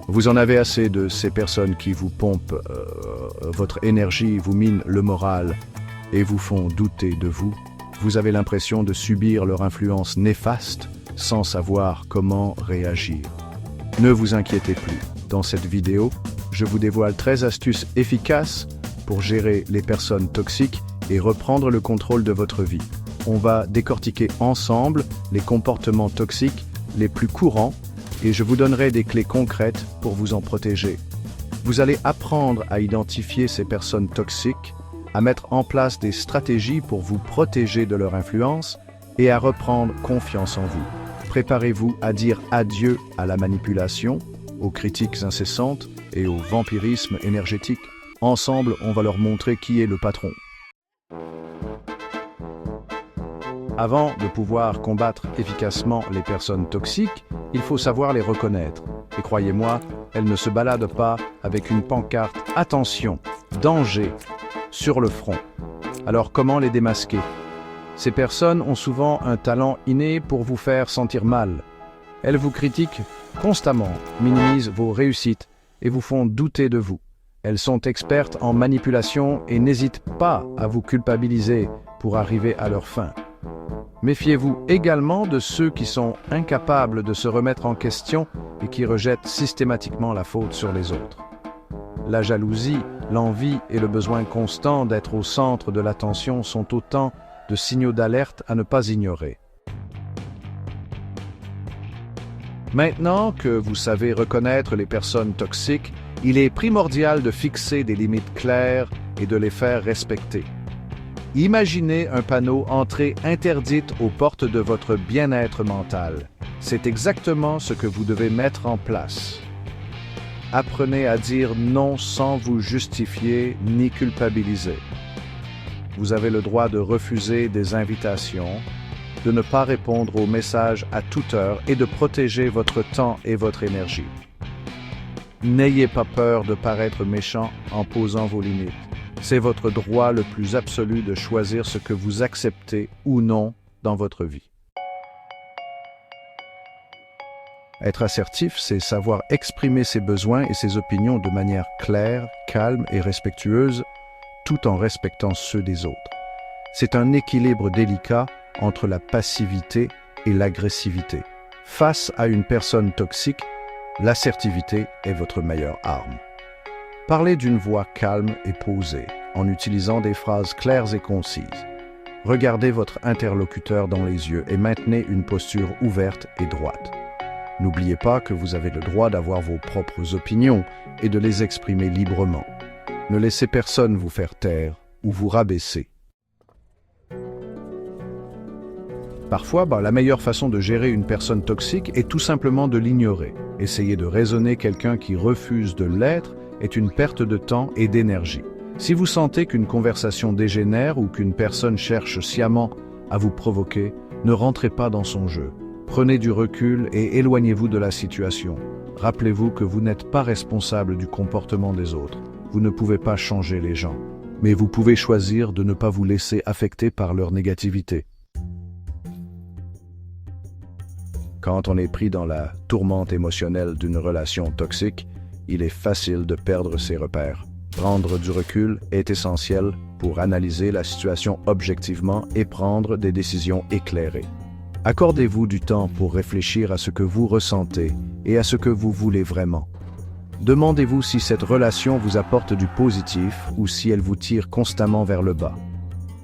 Vous en avez assez de ces personnes qui vous pompent votre énergie, vous minent le moral et vous font douter de vous. Vous avez l'impression de subir leur influence néfaste sans savoir comment réagir. Ne vous inquiétez plus. Dans cette vidéo, je vous dévoile 13 astuces efficaces pour gérer les personnes toxiques et reprendre le contrôle de votre vie. On va décortiquer ensemble les comportements toxiques les plus courants et je vous donnerai des clés concrètes pour vous en protéger. Vous allez apprendre à identifier ces personnes toxiques, à mettre en place des stratégies pour vous protéger de leur influence et à reprendre confiance en vous. Préparez-vous à dire adieu à la manipulation, aux critiques incessantes et au vampirisme énergétique. Ensemble, on va leur montrer qui est le patron. Avant de pouvoir combattre efficacement les personnes toxiques, il faut savoir les reconnaître. Et croyez-moi, elles ne se baladent pas avec une pancarte « Attention, danger » sur le front. Alors comment les démasquer? Ces personnes ont souvent un talent inné pour vous faire sentir mal. Elles vous critiquent constamment, minimisent vos réussites et vous font douter de vous. Elles sont expertes en manipulation et n'hésitent pas à vous culpabiliser pour arriver à leur fin. Méfiez-vous également de ceux qui sont incapables de se remettre en question et qui rejettent systématiquement la faute sur les autres. La jalousie, l'envie et le besoin constant d'être au centre de l'attention sont autant de signaux d'alerte à ne pas ignorer. Maintenant que vous savez reconnaître les personnes toxiques, il est primordial de fixer des limites claires et de les faire respecter. Imaginez un panneau « Entrée interdite aux portes de votre bien-être mental ». C'est exactement ce que vous devez mettre en place. Apprenez à dire non sans vous justifier ni culpabiliser. Vous avez le droit de refuser des invitations, de ne pas répondre aux messages à toute heure et de protéger votre temps et votre énergie. N'ayez pas peur de paraître méchant en posant vos limites. C'est votre droit le plus absolu de choisir ce que vous acceptez ou non dans votre vie. Être assertif, c'est savoir exprimer ses besoins et ses opinions de manière claire, calme et respectueuse, tout en respectant ceux des autres. C'est un équilibre délicat entre la passivité et l'agressivité. Face à une personne toxique, l'assertivité est votre meilleure arme. Parlez d'une voix calme et posée, en utilisant des phrases claires et concises. Regardez votre interlocuteur dans les yeux et maintenez une posture ouverte et droite. N'oubliez pas que vous avez le droit d'avoir vos propres opinions et de les exprimer librement. Ne laissez personne vous faire taire ou vous rabaisser. Parfois, la meilleure façon de gérer une personne toxique est tout simplement de l'ignorer. Essayer de raisonner quelqu'un qui refuse de l'être est une perte de temps et d'énergie. Si vous sentez qu'une conversation dégénère ou qu'une personne cherche sciemment à vous provoquer, ne rentrez pas dans son jeu. Prenez du recul et éloignez-vous de la situation. Rappelez-vous que vous n'êtes pas responsable du comportement des autres. Vous ne pouvez pas changer les gens, mais vous pouvez choisir de ne pas vous laisser affecter par leur négativité. Quand on est pris dans la tourmente émotionnelle d'une relation toxique, il est facile de perdre ses repères. Prendre du recul est essentiel pour analyser la situation objectivement et prendre des décisions éclairées. Accordez-vous du temps pour réfléchir à ce que vous ressentez et à ce que vous voulez vraiment. Demandez-vous si cette relation vous apporte du positif ou si elle vous tire constamment vers le bas.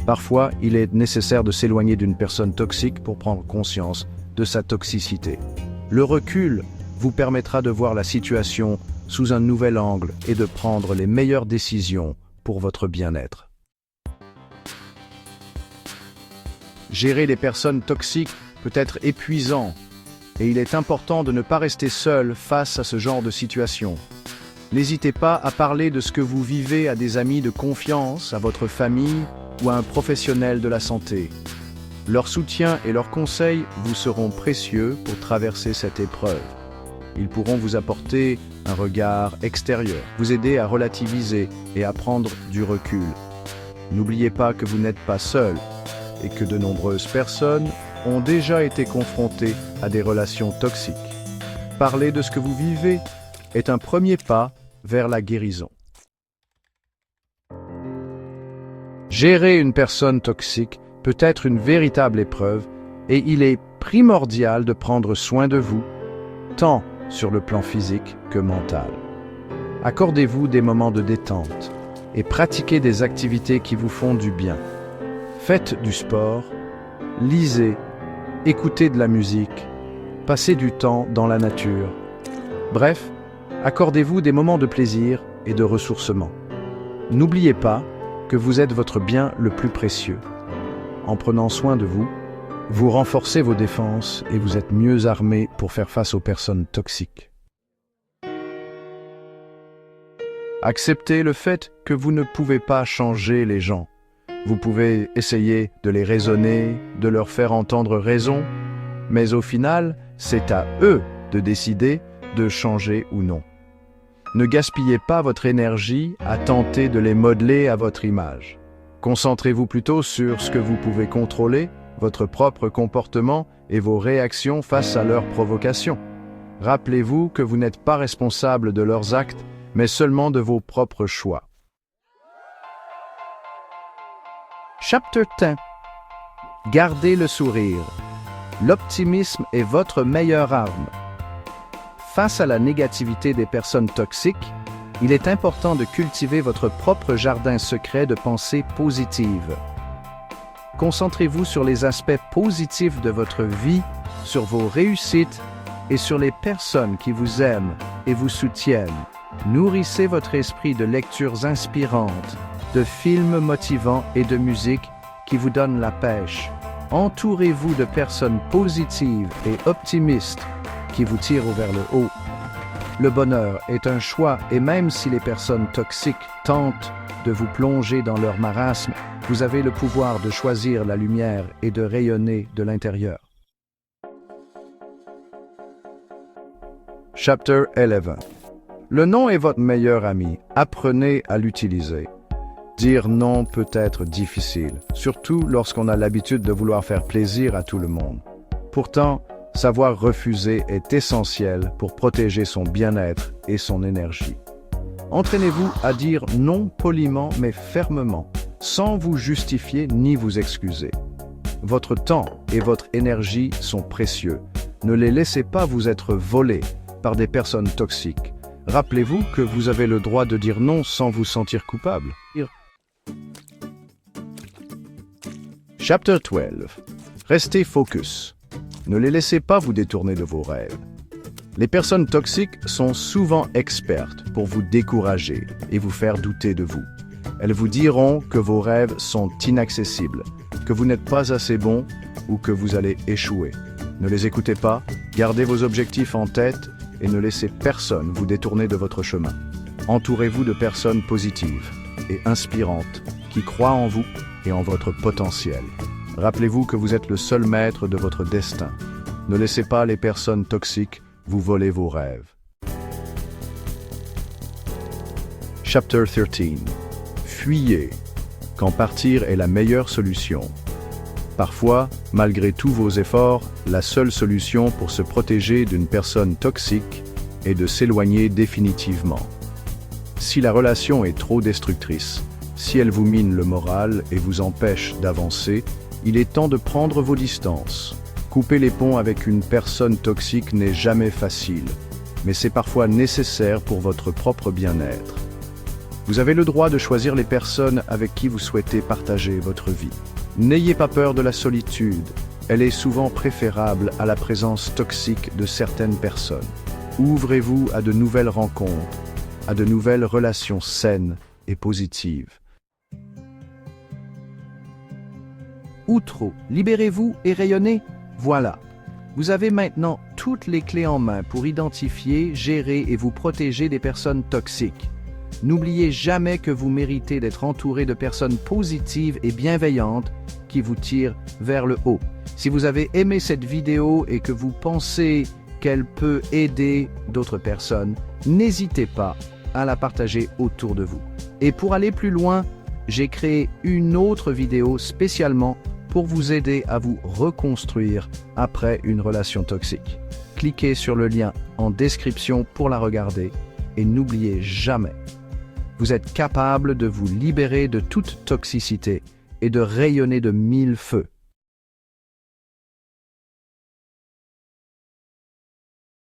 Parfois, il est nécessaire de s'éloigner d'une personne toxique pour prendre conscience de sa toxicité. Le recul vous permettra de voir la situation sous un nouvel angle et de prendre les meilleures décisions pour votre bien-être. Gérer les personnes toxiques peut être épuisant et il est important de ne pas rester seul face à ce genre de situation. N'hésitez pas à parler de ce que vous vivez à des amis de confiance, à votre famille ou à un professionnel de la santé. Leur soutien et leurs conseils vous seront précieux pour traverser cette épreuve. Ils pourront vous apporter un regard extérieur, vous aider à relativiser et à prendre du recul. N'oubliez pas que vous n'êtes pas seul et que de nombreuses personnes ont déjà été confrontées à des relations toxiques. Parlez de ce que vous vivez est un premier pas vers la guérison. Gérer une personne toxique peut être une véritable épreuve et il est primordial de prendre soin de vous, tant sur le plan physique que mental. Accordez-vous des moments de détente et pratiquez des activités qui vous font du bien. Faites du sport, lisez, écoutez de la musique, passez du temps dans la nature. Bref, accordez-vous des moments de plaisir et de ressourcement. N'oubliez pas que vous êtes votre bien le plus précieux. En prenant soin de vous, vous renforcez vos défenses et vous êtes mieux armé pour faire face aux personnes toxiques. Acceptez le fait que vous ne pouvez pas changer les gens. Vous pouvez essayer de les raisonner, de leur faire entendre raison, mais au final, c'est à eux de décider de changer ou non. Ne gaspillez pas votre énergie à tenter de les modeler à votre image. Concentrez-vous plutôt sur ce que vous pouvez contrôler, votre propre comportement et vos réactions face à leurs provocations. Rappelez-vous que vous n'êtes pas responsable de leurs actes, mais seulement de vos propres choix. Chapter 10. Gardez le sourire. L'optimisme est votre meilleure arme. Face à la négativité des personnes toxiques, il est important de cultiver votre propre jardin secret de pensées positives. Concentrez-vous sur les aspects positifs de votre vie, sur vos réussites et sur les personnes qui vous aiment et vous soutiennent. Nourrissez votre esprit de lectures inspirantes, de films motivants et de musique qui vous donnent la pêche. Entourez-vous de personnes positives et optimistes qui vous tirent vers le haut. Le bonheur est un choix et même si les personnes toxiques tentent de vous plonger dans leur marasme, vous avez le pouvoir de choisir la lumière et de rayonner de l'intérieur. Chapter 11. Le non est votre meilleur ami. Apprenez à l'utiliser. Dire non peut être difficile, surtout lorsqu'on a l'habitude de vouloir faire plaisir à tout le monde. Pourtant, savoir refuser est essentiel pour protéger son bien-être et son énergie. Entraînez-vous à dire non poliment mais fermement, sans vous justifier ni vous excuser. Votre temps et votre énergie sont précieux. Ne les laissez pas vous être volés par des personnes toxiques. Rappelez-vous que vous avez le droit de dire non sans vous sentir coupable. Chapter 12. Restez focus. Ne les laissez pas vous détourner de vos rêves. Les personnes toxiques sont souvent expertes pour vous décourager et vous faire douter de vous. Elles vous diront que vos rêves sont inaccessibles, que vous n'êtes pas assez bon ou que vous allez échouer. Ne les écoutez pas, gardez vos objectifs en tête et ne laissez personne vous détourner de votre chemin. Entourez-vous de personnes positives et inspirantes qui croient en vous et en votre potentiel. Rappelez-vous que vous êtes le seul maître de votre destin. Ne laissez pas les personnes toxiques vous voler vos rêves. Chapter 13. Fuyez quand partir est la meilleure solution. Parfois, malgré tous vos efforts, la seule solution pour se protéger d'une personne toxique est de s'éloigner définitivement. Si la relation est trop destructrice, si elle vous mine le moral et vous empêche d'avancer, il est temps de prendre vos distances. Couper les ponts avec une personne toxique n'est jamais facile, mais c'est parfois nécessaire pour votre propre bien-être. Vous avez le droit de choisir les personnes avec qui vous souhaitez partager votre vie. N'ayez pas peur de la solitude, elle est souvent préférable à la présence toxique de certaines personnes. Ouvrez-vous à de nouvelles rencontres, à de nouvelles relations saines et positives. Outro, libérez-vous et rayonnez. Voilà, vous avez maintenant toutes les clés en main pour identifier, gérer et vous protéger des personnes toxiques. N'oubliez jamais que vous méritez d'être entouré de personnes positives et bienveillantes qui vous tirent vers le haut. Si vous avez aimé cette vidéo et que vous pensez qu'elle peut aider d'autres personnes, n'hésitez pas à la partager autour de vous. Et pour aller plus loin, j'ai créé une autre vidéo spécialement pour vous aider à vous reconstruire après une relation toxique. Cliquez sur le lien en description pour la regarder Et n'oubliez jamais, vous êtes capable de vous libérer de toute toxicité et de rayonner de 1000 feux.